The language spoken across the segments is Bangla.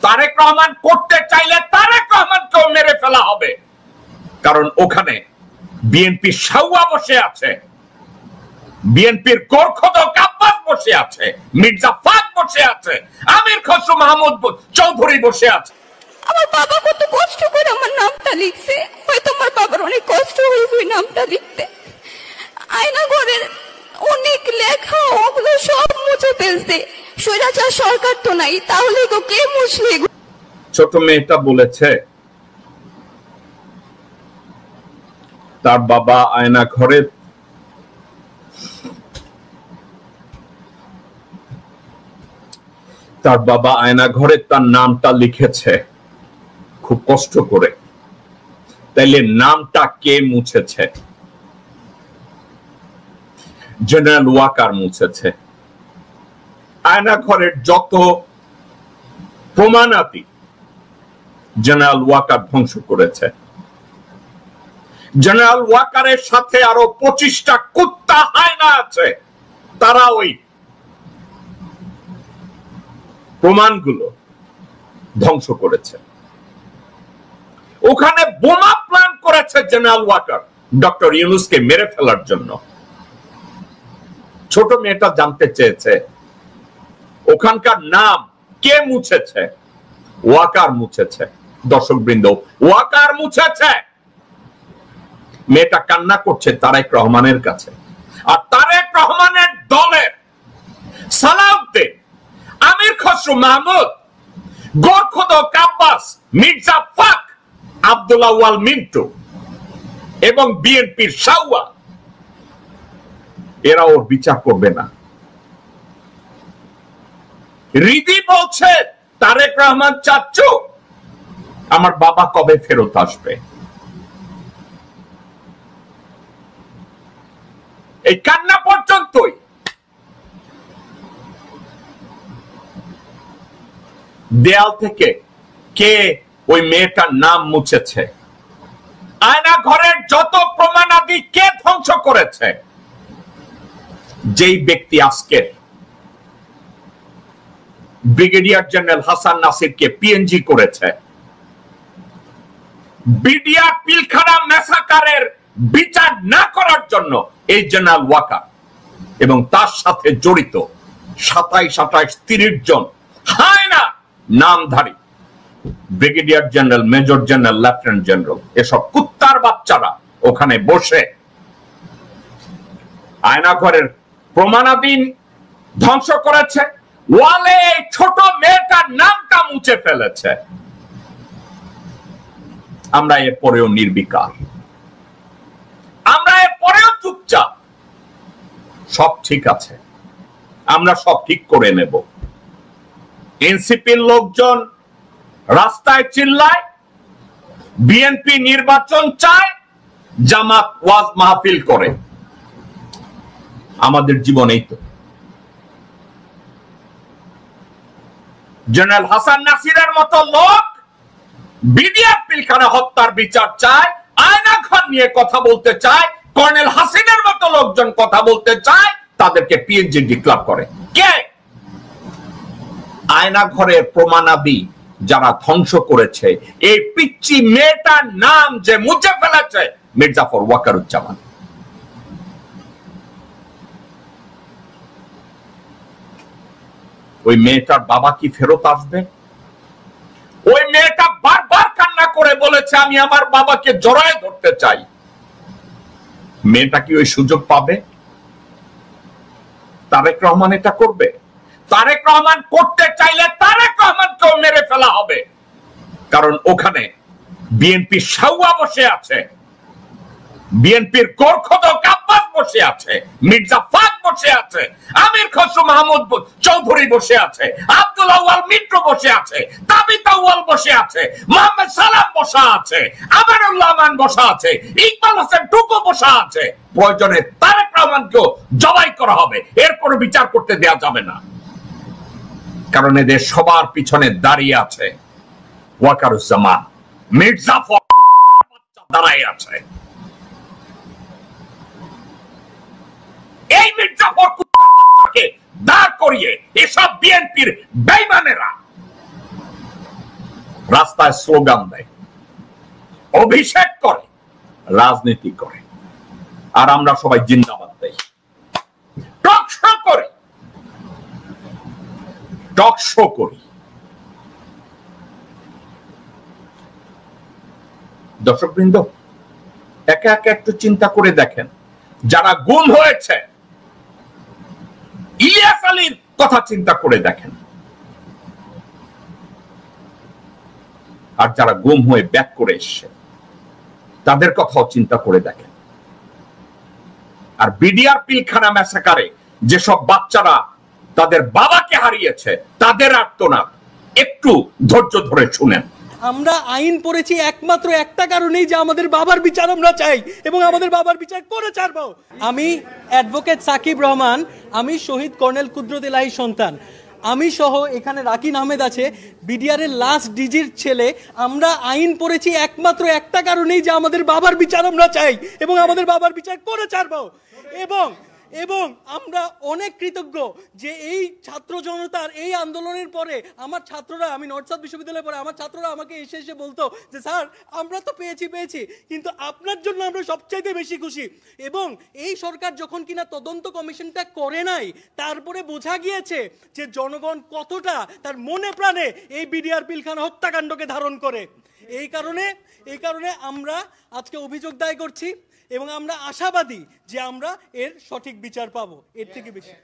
তারেক রহমান করতে চাইলে তারেক রহমানকেও মেরে ফেলা হবে, কারণ ওখানে বিএনপির সাউয়া বসে আছে, বিএনপির গোরখদক আব্বাস বসে আছে, মির্জা ফাক বসে আছে, আমির খসরু মাহমুদ চৌধুরী বসে আছে। আমার বাবা কত কষ্ট করে আমার নামটা লিখছে, হয়তো আমার বাবার অনেক কষ্ট হয়েছে ওই নামটা লিখতে। আয়না ঘরের অনেক লেখা ওগুলো সব মুছে ফেলছে। স্বৈরাচার সরকার তো নাই, তাহলে গো কে মুছলে? ছোট মেয়েটা বলেছে তার বাবা আয়না ঘরে তার নামটা লিখেছে খুব কষ্ট করে। তাইলে নামটা কে মুছেছে? জেনারেল ওয়াকার মুছেছে। আয়না ঘরের যত প্রমাণাদি জেনারেল ওয়াকার ধ্বংস করেছে। জেনারেল ওয়াকারের সাথে আরো 25টা কুত্তা হায়না আছে, তারা ওই প্রমাণগুলো ধ্বংস করেছে। ওখানে বোমা প্ল্যান করেছে জেনারেল ওয়াকার ডক্টর ইউনূসকে মেরে ফেলার জন্য। ছোট মেয়েটা জানতে চেয়েছে ওখানকার নাম কে মুছেছে? ওয়াকার মুছেছে। দর্শকবৃন্দ, ওয়াকার মুছেছে। মেয়েটা কান্না করছে তারেক রহমানের কাছে, আর তারেক রহমানের দলের সালাউদ্দিন, আমির খসরু মাহমুদ, গোরখদক আব্বাস, মির্জা ফাক, আব্দুল্লাহ ওয়াল মিন্টু এবং বিএনপির সাউয়া, এরা ওর বিচার করবে না। রিদি বলছে তারেক রহমান চাচ্চু আমার বাবা কবে ফেরত আসবে? এই কান্না পর্যন্তই। দেয়াল থেকে কে ওই মেয়েটার নাম মুছেছে? আয়না ঘরের যত প্রমাণাদি কে ধ্বংস করেছে? যেই ব্যক্তি আজকে ব্রিগেডিয়ার জেনারেল হাসান নাসিরকে পিএনজি করেছে, বিডিআর পিলখানা ম্যাসাকারের বিচার না করার জন্য এই জেনারেল ওয়াকার এবং তার সাথে জড়িত 27-28-30 জন হায়না নামধারী brigadier general, major general, lieutenant general, এসব কুত্তার বাচ্চারা ওখানে বসে আয়না ঘরের প্রমাণাদি ধ্বংস করেছে। ওয়ালে ছোট মেয়েটার নামটা মুছে ফেলেছে। আমরা এরপরেও নির্বিকার, আমরা এরপরেও চুপচাপ। সব ঠিক আছে, আমরা সব ঠিক করে নেব। এনসিপির লোকজন রাস্তায় চিল্লায়, বিএনপি নির্বাচন চায়, জামাত ওয়াজ মাহফিল করে। আমাদের জীবনেই তো জেনারেল হাসান নাসিরের মতো লোক বিডিআর পিলখানা হত্যার বিচার চায়, আয়না ঘর নিয়ে কথা বলতে চায়, কর্নেল হাসিনের মতো লোকজন কথা বলতে চায়, তাদেরকে পিএনজি ডিক্লেয়ার করে। কে? আয়না ঘরের প্রমাণাদি যারা ধ্বংস করেছে, এই পিচ্চি মেয়েটার নাম যে মুছে ফেলেছে, মির্জাফর ওয়াকারুজ্জামান। ওই মেয়েটার বাবা কি ফেরত আসবে? ওই মেয়েটা বারবার কান্না করে বলেছে আমি আমার বাবাকে জড়ায় ধরতে চাই। মেয়েটা কি ওই সুযোগ পাবে? তারেক রহমান এটা করবে? তারেক রহমান করতে চাইলে তারেক রহমানকেও মেরে ফেলা হবে, কারণ ওখানে বিএনপির সাউয়া বসে আছে, বিএনপির গোরখদক আব্বাস বসে আছে, মির্জা ফাক বসে আছে, আমির খসরু মাহমুদ চৌধুরী বসে আছে, আব্দুল্লাহ ওয়াল মিন্টু বসে আছে, তাবিতা ওয়াল বসে আছে, মোহাম্মদ সালাম বসা আছে, আমানুল্লাহ আমান বসা আছে, ইকবাল হোসেন টুকু বসা আছে। প্রয়োজনে তারেক রহমানকেও জবাই করা হবে, এর কোনো বিচার করতে দেওয়া যাবে না, কারণ এদের সবার পিছনে দাঁড়িয়ে আছে ওয়াকারুজ্জামান, মির্জাফর দাঁড়াই আছে। এই মির্জাফর বাচ্চাকে দাঁড় করিয়ে এসব বিএনপির বেঈমানেরা রাস্তায় স্লোগান দেয়, অভিষেক করে, রাজনীতি করে, আর আমরা সবাই জিন্দাবাদ দেই, টক শো করি, টক শো করি। দর্শকবৃন্দ, একে একে একটু চিন্তা করে দেখেন, যারা গুম হয়েছে, ইলিয়াস আলীর কথা চিন্তা করে দেখেন, আর যারা গুম হয়ে ব্যাক করে এসছে তাদের কথাও চিন্তা করে দেখেন। আর বিডিআর পিলখানা ম্যাসাকারে যেসব বাচ্চারা তাদের বাবাকে হারিয়েছে তাদের আর্তনাদ একটু ধৈর্য ধরে শুনেন। আমরা আইন পড়েছি একমাত্র একটা কারণেই, যে আমাদের বাবার বিচার আমরা চাই এবং আমাদের বাবার বিচার করে ছাড়বো। আমি অ্যাডভোকেট সাকিব রহমান, আমি শহীদ কর্নেল কুদরত এলাহী সন্তান, আমি সহ এখানে রাকিন আহমেদ আছে, বিডিআর এর লাস্ট ডিজির ছেলে। আমরা আইন পড়েছি একমাত্র একটা কারণেই, যে আমাদের বাবার বিচার আমরা চাই এবং আমাদের বাবার বিচার করে ছাড়বো। এবং আমরা অনেক কৃতজ্ঞ যে এই ছাত্র জনতার এই আন্দোলনের পরে আমার ছাত্ররা, আমি নর্থ সাউথ বিশ্ববিদ্যালয়ে পড়ে, আমার ছাত্ররা আমাকে এসে বলতো যে স্যার আমরা তো পেয়েছি, কিন্তু আপনার জন্য আমরা সবচাইতে বেশি খুশি। এবং এই সরকার যখন কিনা তদন্ত কমিশনটা করে নাই, তারপরে বোঝা গিয়েছে যে জনগণ কতটা তার মনে প্রাণে এই বিডিআর পিলখানা হত্যাকাণ্ডকে ধারণ করে। এই কারণে আমরা আজকে অভিযোগ দায় করছি এবং আমরা আশাবাদী যে আমরা এর সঠিক বিচার পাবো। এর থেকে বেশি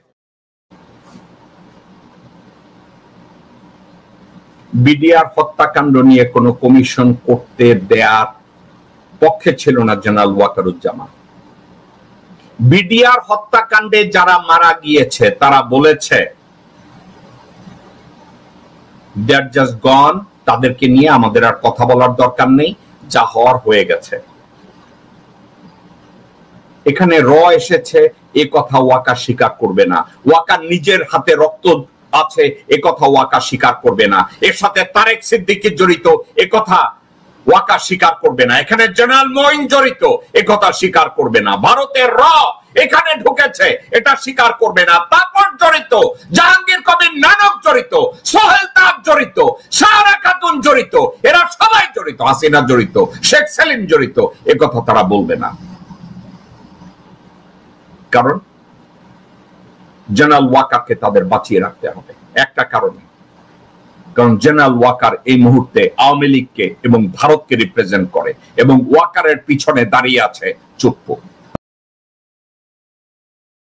বিডিআর হত্যাকাণ্ড নিয়ে কোনো কমিশন করতে দেয়ার পক্ষে ছিল না জেনারেল ওয়াকারুজ্জামান। বিডিআর হত্যাকাণ্ডে যারা মারা গিয়েছে তারা বলেছে দে আর জাস্ট গন, তাদেরকে নিয়ে আমাদের আর কথা বলার দরকার নেই, যা হওয়ার হয়ে গেছে। এখানে র এসেছে, এ কথা ওয়াকা স্বীকার করবে না। ওয়াকার নিজের হাতে রক্ত আছে, এ কথা ওয়াকা স্বীকার করবে না। এর সাথে তারেক সিদ্দিকী জড়িত, এ কথা ওয়াকা স্বীকার করবে না। এখানে জেনারেল মঈন জড়িত, এ কথা স্বীকার করবে না। ভারতের র এখানে ঢুকেছে, এটা স্বীকার করবে না। তাপর জড়িত, জাহাঙ্গীর কবির নানক জড়িত, সোহেল তাব জড়িত, সাহারা খাতুন জড়িত, এরা সবাই জড়িত, হাসিনা জড়িত, শেখ সেলিম জড়িত, এ কথা তারা বলবে না। কারণ জেনারেল ওয়াকারকে তাদের বাঁচিয়ে রাখতে হবে একটা কারণে, কারণ জেনারেল ওয়াকার এই মুহূর্তে আওয়ামী লীগকে এবং ভারতকে রিপ্রেজেন্ট করে এবং ওয়াকারের পিছনে দাঁড়িয়ে আছে চুপ্পু।